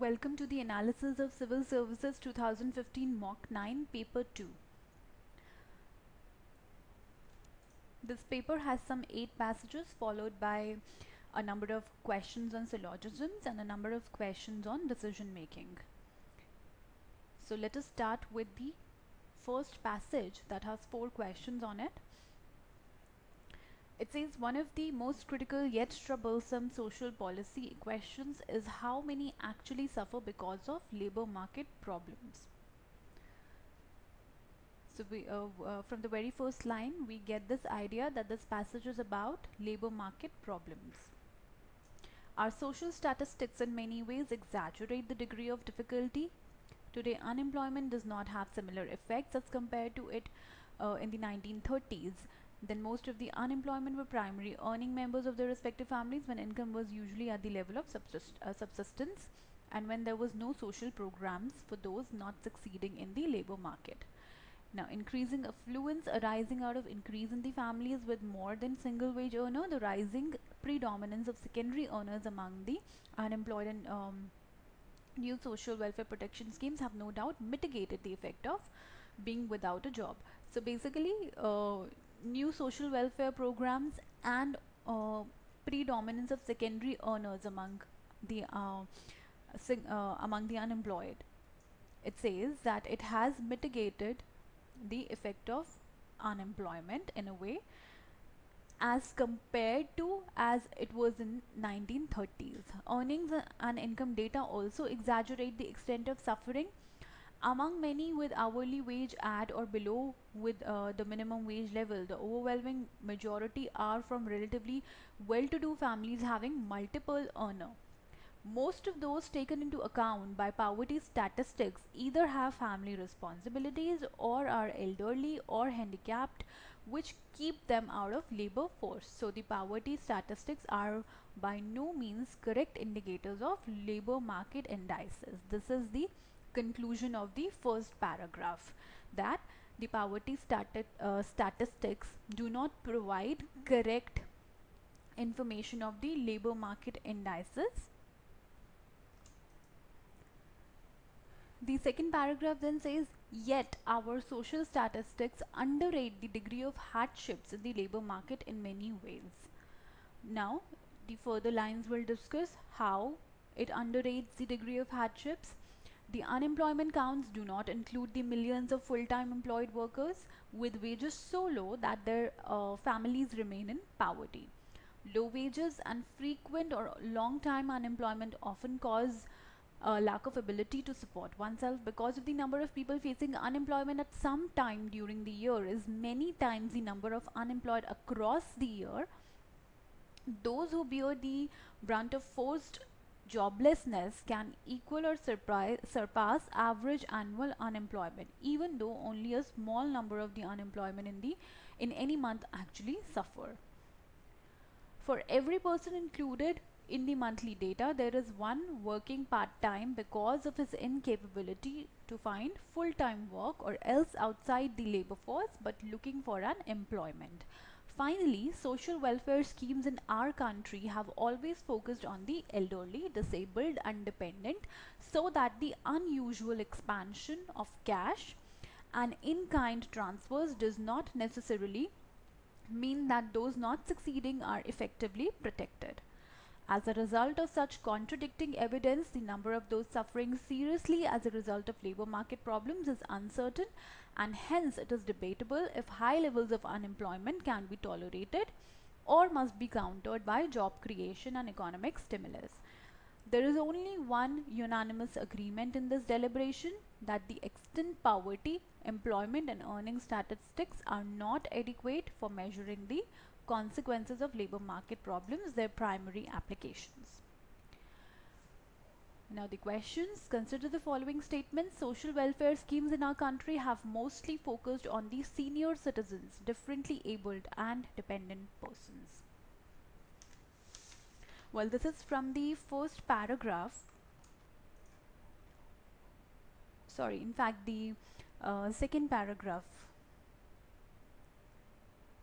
Welcome to the analysis of Civil Services 2015 Mock 9 Paper 2. This paper has some 8 passages followed by a number of questions on syllogisms and a number of questions on decision making. So let us start with the first passage that has 4 questions on it. It says one of the most critical yet troublesome social policy questions is how many actually suffer because of labor market problems. So from the very first line, we get this idea that this passage is about labor market problems. Our social statistics in many ways exaggerate the degree of difficulty. Today, unemployment does not have similar effects as compared to it in the 1930s. Then most of the unemployment were primary earning members of their respective families when income was usually at the level of subsistence and when there was no social programs for those not succeeding in the labor market. Now, increasing affluence arising out of increase in the families with more than single wage earner, the rising predominance of secondary earners among the unemployed and new social welfare protection schemes have no doubt mitigated the effect of being without a job. So basically, new social welfare programs and predominance of secondary earners among the unemployed. It says that it has mitigated the effect of unemployment in a way as compared to as it was in 1930s. Earnings and income data also exaggerate the extent of suffering among many with hourly wage at or below with the minimum wage level. The overwhelming majority are from relatively well-to-do families having multiple earner. Most of those taken into account by poverty statistics either have family responsibilities or are elderly or handicapped, which keep them out of labor force. So the poverty statistics are by no means correct indicators of labor market indices. This is the conclusion of the first paragraph, that the poverty statistics do not provide correct information of the labor market indices. The second paragraph then says, yet our social statistics underrate the degree of hardships in the labor market in many ways. Now, the further lines will discuss how it underrates the degree of hardships. The unemployment counts do not include the millions of full-time employed workers with wages so low that their families remain in poverty. Low wages and frequent or long-time unemployment often cause a lack of ability to support oneself because of the number of people facing unemployment at some time during the year is many times the number of unemployed across the year. Those who bear the brunt of forced joblessness can equal or surpass average annual unemployment, even though only a small number of the unemployment in any month actually suffer. For every person included in the monthly data, there is one working part-time because of his incapability to find full-time work or else outside the labor force but looking for an employment. Finally, social welfare schemes in our country have always focused on the elderly, disabled and dependent, so that the unusual expansion of cash and in-kind transfers does not necessarily mean that those not succeeding are effectively protected. As a result of such contradicting evidence, the number of those suffering seriously as a result of labor market problems is uncertain, and hence it is debatable if high levels of unemployment can be tolerated or must be countered by job creation and economic stimulus. There is only one unanimous agreement in this deliberation, that the extent poverty, employment and earning statistics are not adequate for measuring the consequences of labor market problems, their primary applications. Now the questions. Consider the following statements. Social welfare schemes in our country have mostly focused on the senior citizens, differently abled and dependent persons. Well, this is from the first paragraph. Sorry, in fact the second paragraph,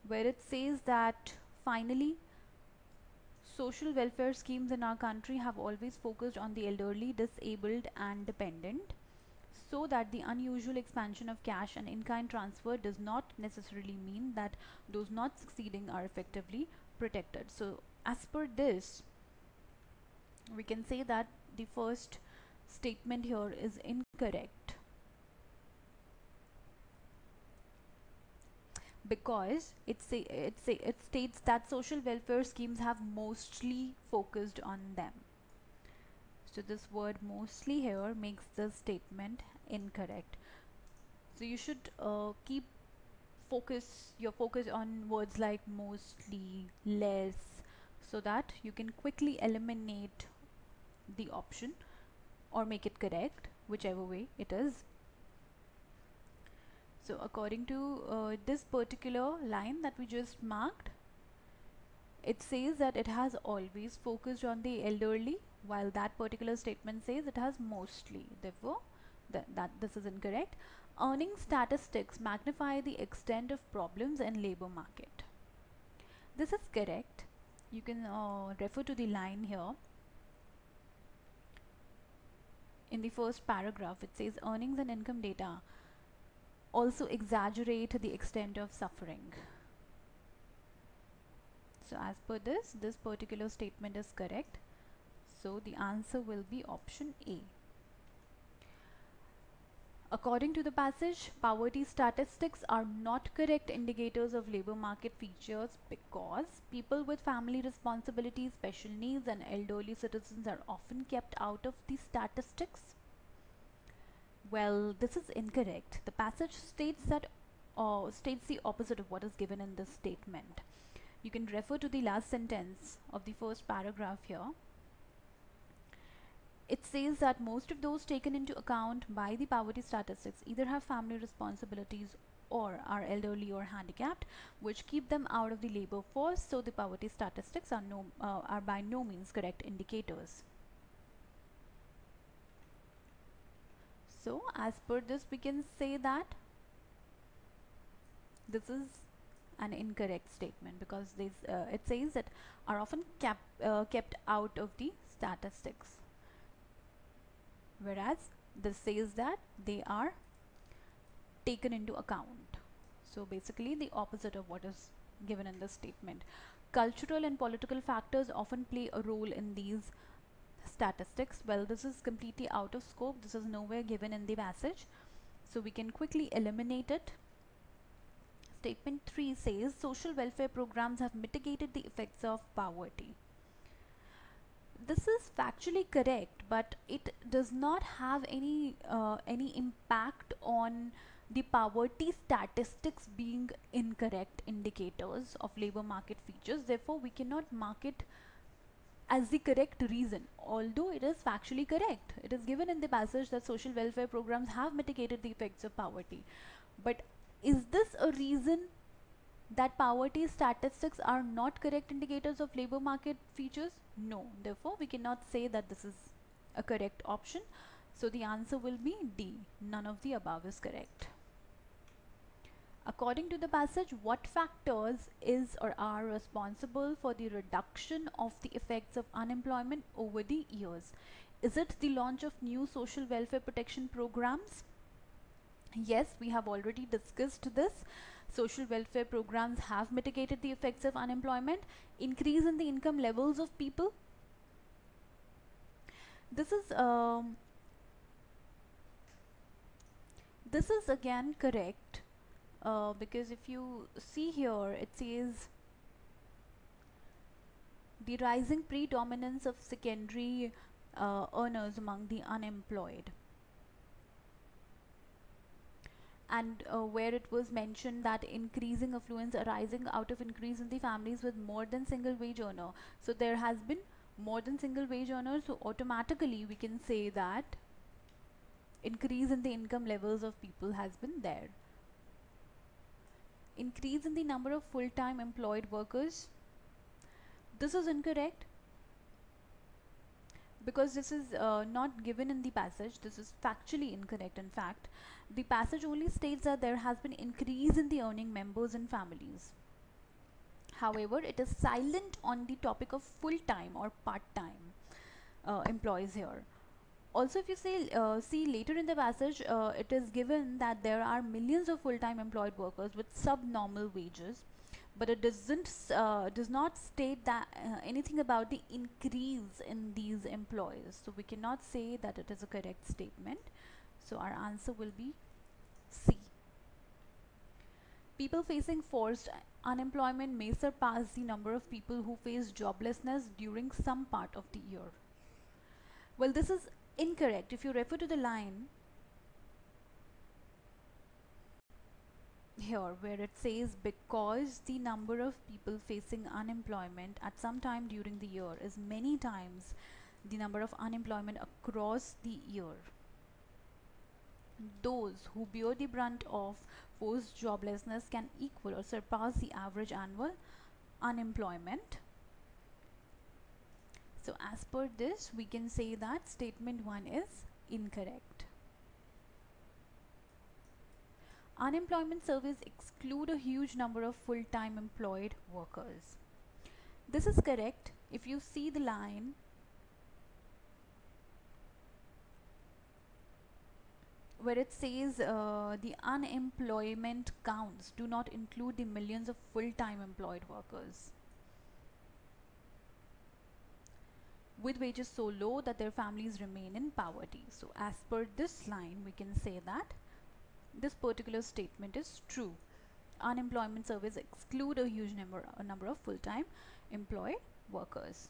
where it says that finally social welfare schemes in our country have always focused on the elderly, disabled, and dependent, so that the unusual expansion of cash and in-kind transfer does not necessarily mean that those not succeeding are effectively protected. So as per this, we can say that the first statement here is incorrect, because it states that social welfare schemes have mostly focused on them. So this word mostly here makes the statement incorrect. So you should keep your focus on words like mostly, less, so that you can quickly eliminate the option or make it correct, whichever way it is. So according to this particular line that we just marked, it says that it has always focused on the elderly, while that particular statement says it has mostly. Therefore, that this is incorrect. Earning statistics magnify the extent of problems in labor market. This is correct. You can refer to the line here. In the first paragraph, it says earnings and income data also exaggerate the extent of suffering. So as per this particular statement is correct. So the answer will be option A. According to the passage, poverty statistics are not correct indicators of labor market features because people with family responsibilities, special needs, and elderly citizens are often kept out of the statistics. Well, this is incorrect. The passage states the opposite of what is given in this statement. You can refer to the last sentence of the first paragraph here. It says that most of those taken into account by the poverty statistics either have family responsibilities or are elderly or handicapped, which keep them out of the labor force. So the poverty statistics are by no means correct indicators. So as per this, we can say that this is an incorrect statement, because it says that are often kept out of the statistics, whereas this says that they are taken into account. So basically the opposite of what is given in this statement. Cultural and political factors often play a role in these statistics. Well, this is completely out of scope. This is nowhere given in the passage, so we can quickly eliminate it. Statement 3 says social welfare programs have mitigated the effects of poverty. This is factually correct, but it does not have any impact on the poverty statistics being incorrect indicators of labor market features. Therefore, we cannot mark it as the correct reason, although it is factually correct. It is given in the passage that social welfare programs have mitigated the effects of poverty. But is this a reason that poverty statistics are not correct indicators of labor market features? No. Therefore, we cannot say that this is a correct option. So the answer will be D. None of the above is correct. According to the passage, what factors is or are responsible for the reduction of the effects of unemployment over the years? Is it the launch of new social welfare protection programs? Yes, we have already discussed this. Social welfare programs have mitigated the effects of unemployment, increase in the income levels of people. This is again correct, because if you see here, it says the rising predominance of secondary earners among the unemployed. And where it was mentioned that increasing affluence arising out of increase in the families with more than single wage earner. So there has been more than single wage earners, so automatically we can say that increase in the income levels of people has been there. Increase in the number of full-time employed workers. This is incorrect, because this is not given in the passage. This is factually incorrect. In fact, the passage only states that there has been increase in the earning members and families. However, it is silent on the topic of full-time or part-time employees here. Also, if you see later in the passage, it is given that there are millions of full-time employed workers with subnormal wages, but it does not state that anything about the increase in these employees. So we cannot say that it is a correct statement. So our answer will be C. People facing forced unemployment may surpass the number of people who face joblessness during some part of the year. Well, this is incorrect. If you refer to the line here where it says because the number of people facing unemployment at some time during the year is many times the number of unemployment across the year, those who bear the brunt of forced joblessness can equal or surpass the average annual unemployment. So as per this, we can say that statement 1 is incorrect. Unemployment surveys exclude a huge number of full-time employed workers. This is correct. If you see the line where it says the unemployment counts do not include the millions of full-time employed workers with wages so low that their families remain in poverty. So as per this line, we can say that this particular statement is true. Unemployment surveys exclude a huge number of full-time employed workers.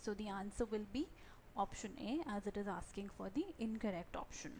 So the answer will be option A, as it is asking for the incorrect option.